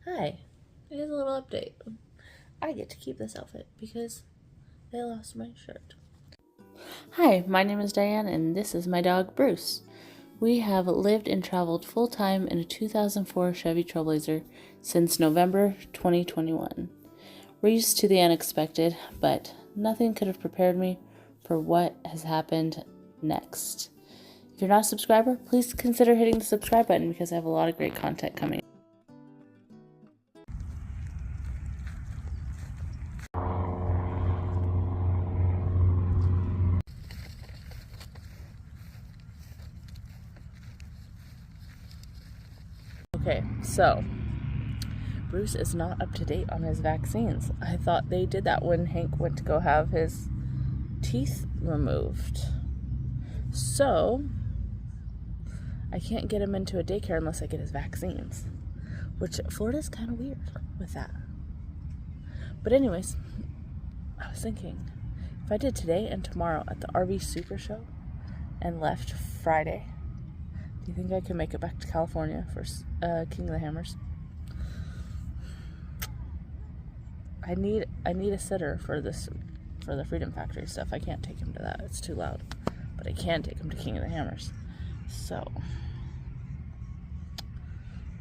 Hi, here's a little update. I get to keep this outfit because they lost my shirt. Hi, my name is Diane and this is my dog Bruce. We have lived and traveled full-time in a 2004 Chevy Trailblazer since November 2021. We're used to the unexpected, but nothing could have prepared me for what has happened next. If you're not a subscriber, please consider hitting the subscribe button because I have a lot of great content coming. Okay, so Bruce is not up to date on his vaccines. I thought they did that when Hank went to go have his teeth removed. So I can't get him into a daycare unless I get his vaccines, which Florida's kind of weird with that. But anyways, I was thinking, if I did today and tomorrow at the RV Super Show and left Friday, do you think I can make it back to California for King of the Hammers? I need a sitter for the Freedom Factory stuff. I can't take him to that. It's too loud. But I can take him to King of the Hammers. So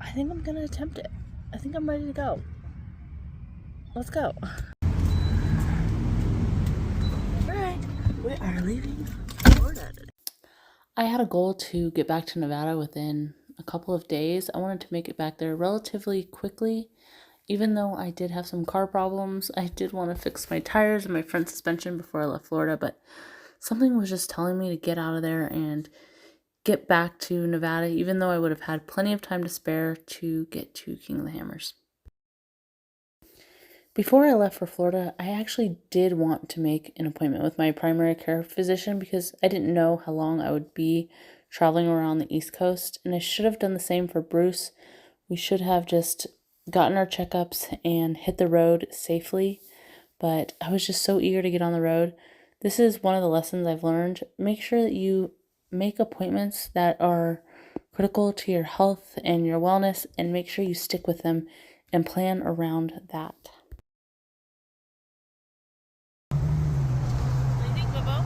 I think I'm going to attempt it. I think I'm ready to go. Let's go. Alright, we are leaving Florida today. I had a goal to get back to Nevada within a couple of days. I wanted to make it back there relatively quickly. Even though I did have some car problems, I did want to fix my tires and my front suspension before I left Florida, but something was just telling me to get out of there and get back to Nevada, even though I would have had plenty of time to spare to get to King of the Hammers. Before I left for Florida, I actually did want to make an appointment with my primary care physician because I didn't know how long I would be traveling around the East Coast, and I should have done the same for Bruce. We should have just gotten our checkups and hit the road safely, but I was just so eager to get on the road. This is one of the lessons I've learned. Make sure that you make appointments that are critical to your health and your wellness, and make sure you stick with them and plan around that. What do you think, Bobo?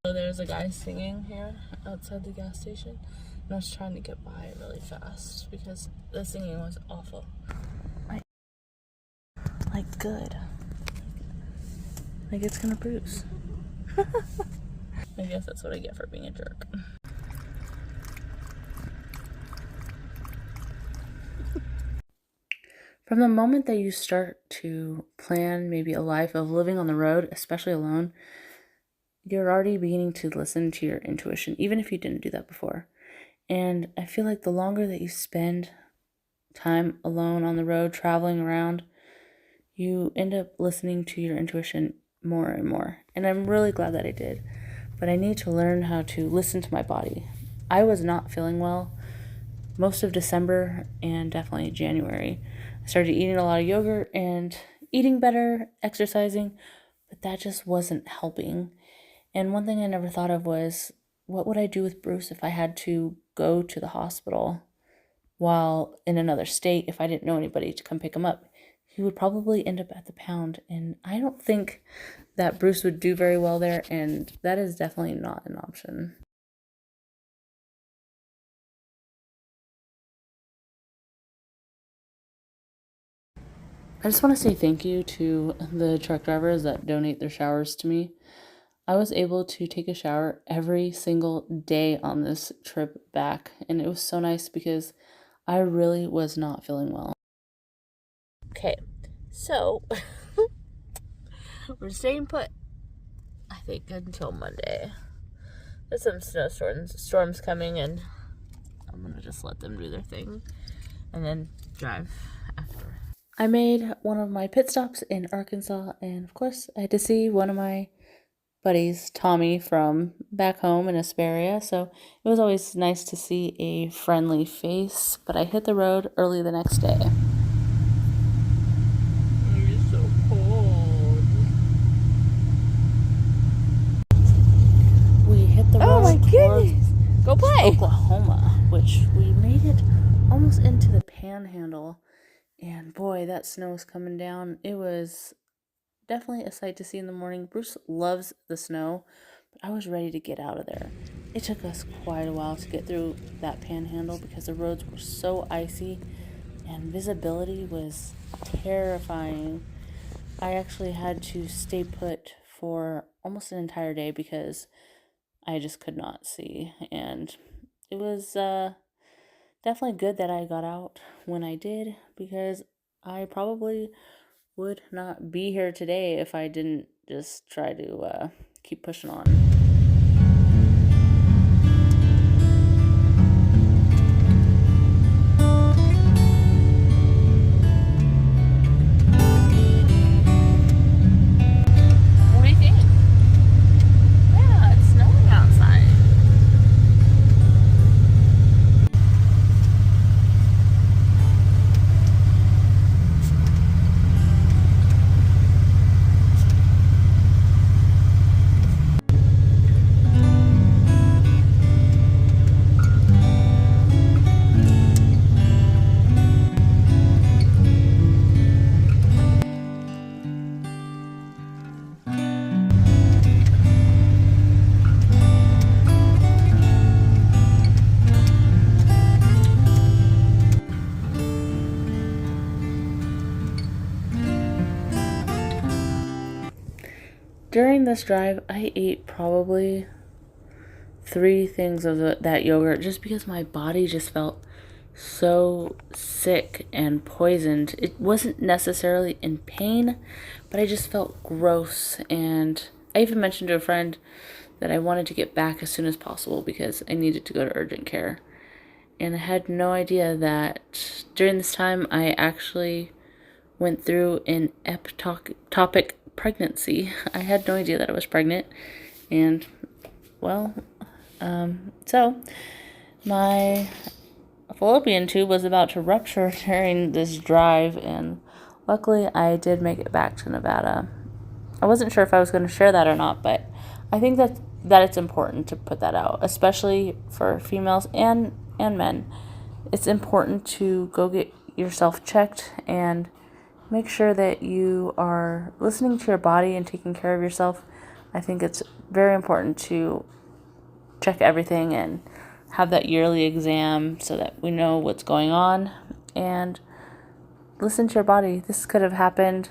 So there's a guy singing here outside the gas station. And I was trying to get by really fast because the singing was awful. Like good. Like it's gonna bruise. I guess that's what I get for being a jerk. From the moment that you start to plan maybe a life of living on the road, especially alone, you're already beginning to listen to your intuition, even if you didn't do that before. And I feel like the longer that you spend time alone on the road, traveling around, you end up listening to your intuition more and more. And I'm really glad that I did. But I need to learn how to listen to my body. I was not feeling well most of December and definitely January. I started eating a lot of yogurt and eating better, exercising, but that just wasn't helping. And one thing I never thought of was, what would I do with Bruce if I had to go to the hospital while in another state if I didn't know anybody to come pick him up? He would probably end up at the pound, and I don't think that Bruce would do very well there, and that is definitely not an option. I just want to say thank you to the truck drivers that donate their showers to me. I was able to take a shower every single day on this trip back, and it was so nice because I really was not feeling well. Okay, so we're staying put, I think, until Monday. There's some snowstorms coming, and I'm gonna just let them do their thing and then drive after. I made one of my pit stops in Arkansas, and of course I had to see one of my buddies, Tommy, from back home in Hesperia, so it was always nice to see a friendly face. But I hit the road early the next day. It's so cold. We hit the road. Oh my goodness! Go play! Oklahoma. which we made it almost into the panhandle. And boy, that snow was coming down. It was definitely a sight to see in the morning. Bruce loves the snow, but I was ready to get out of there. It took us quite a while to get through that panhandle because the roads were so icy and visibility was terrifying. I actually had to stay put for almost an entire day because I just could not see. And it was definitely good that I got out when I did, because I probably would not be here today if I didn't just try to keep pushing on. What do you think? Yeah, it's snowing outside. During this drive, I ate probably 3 things of that yogurt just because my body just felt so sick and poisoned. It wasn't necessarily in pain, but I just felt gross. And I even mentioned to a friend that I wanted to get back as soon as possible because I needed to go to urgent care. And I had no idea that during this time I actually went through an ectopic pregnancy. I had no idea that I was pregnant. And, well, so my fallopian tube was about to rupture during this drive, and luckily I did make it back to Nevada. I wasn't sure if I was going to share that or not, but I think that it's important to put that out, especially for females and men. It's important to go get yourself checked and make sure that you are listening to your body and taking care of yourself. I think it's very important to check everything and have that yearly exam so that we know what's going on, and listen to your body. This could have happened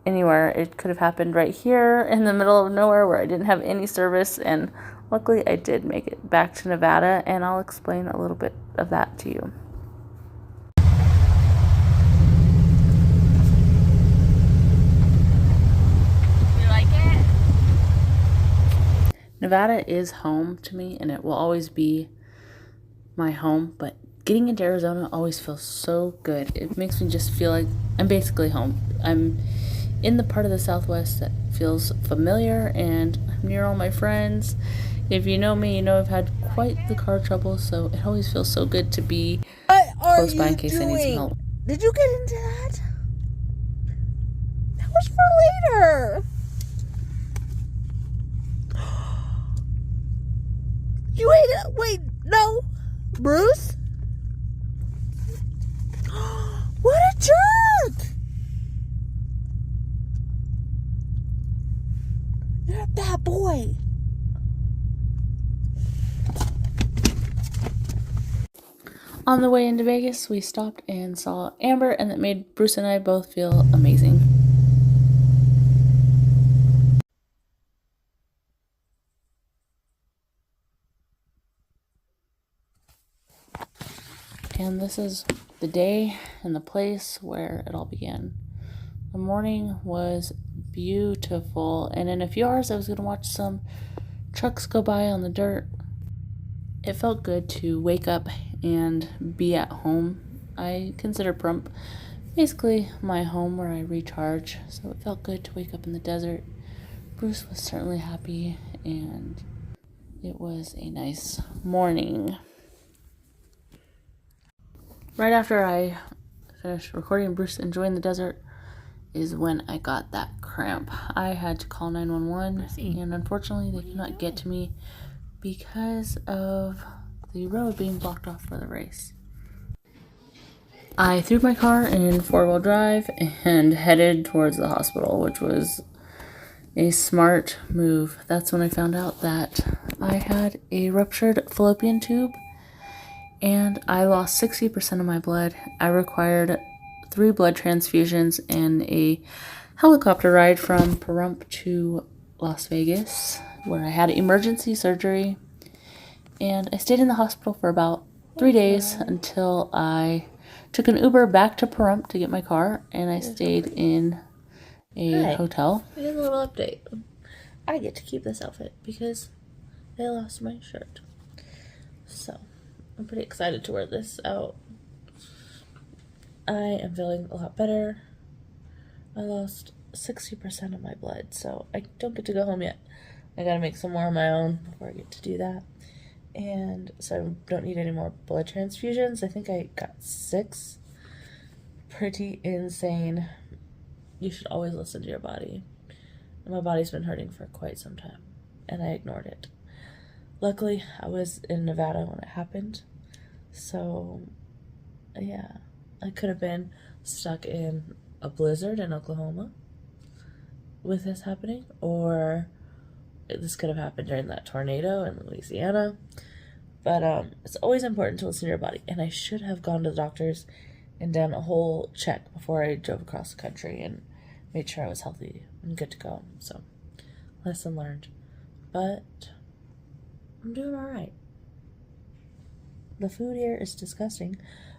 anywhere. It could have happened right here in the middle of nowhere where I didn't have any service, and luckily I did make it back to Nevada, and I'll explain a little bit of that to you. Nevada is home to me, and it will always be my home, but getting into Arizona always feels so good. It makes me just feel like I'm basically home. I'm in the part of the Southwest that feels familiar, and I'm near all my friends. If you know me, you know I've had quite the car trouble, so it always feels so good to be close by in case I need some help. Did you get into that? That was for later. You ate it. Wait, no. Bruce? What a jerk! You're a bad boy. On the way into Vegas, we stopped and saw Amber, and that made Bruce and I both feel amazing. And this is the day and the place where it all began. The morning was beautiful, and in a few hours I was going to watch some trucks go by on the dirt. It felt good to wake up and be at home. I consider Prump basically my home where I recharge, so it felt good to wake up in the desert. Bruce was certainly happy, and it was a nice morning. Right after I finished recording Bruce enjoying the desert is when I got that cramp. I had to call 911, and unfortunately they could not get to me because of the road being blocked off for the race. I threw my car in four-wheel drive and headed towards the hospital, which was a smart move. That's when I found out that I had a ruptured fallopian tube and I lost 60% of my blood. I required 3 blood transfusions and a helicopter ride from Pahrump to Las Vegas, where I had emergency surgery. And I stayed in the hospital for about 3 days until I took an Uber back to Pahrump to get my car, and I stayed in a hotel. Here's a little update. I get to keep this outfit because they lost my shirt. So, I'm pretty excited to wear this out. I am feeling a lot better. I lost 60% of my blood, so I don't get to go home yet. I gotta make some more on my own before I get to do that. And so I don't need any more blood transfusions. I think I got 6. Pretty insane. You should always listen to your body. My body's been hurting for quite some time, and I ignored it. Luckily, I was in Nevada when it happened, so yeah, I could have been stuck in a blizzard in Oklahoma with this happening, or this could have happened during that tornado in Louisiana. But it's always important to listen to your body, and I should have gone to the doctors and done a whole check before I drove across the country and made sure I was healthy and good to go. So, lesson learned. But I'm doing all right. The food here is disgusting,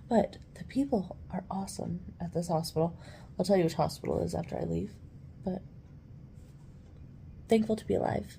but the people are awesome at this hospital. I'll tell you which hospital it is after I leave, but thankful to be alive.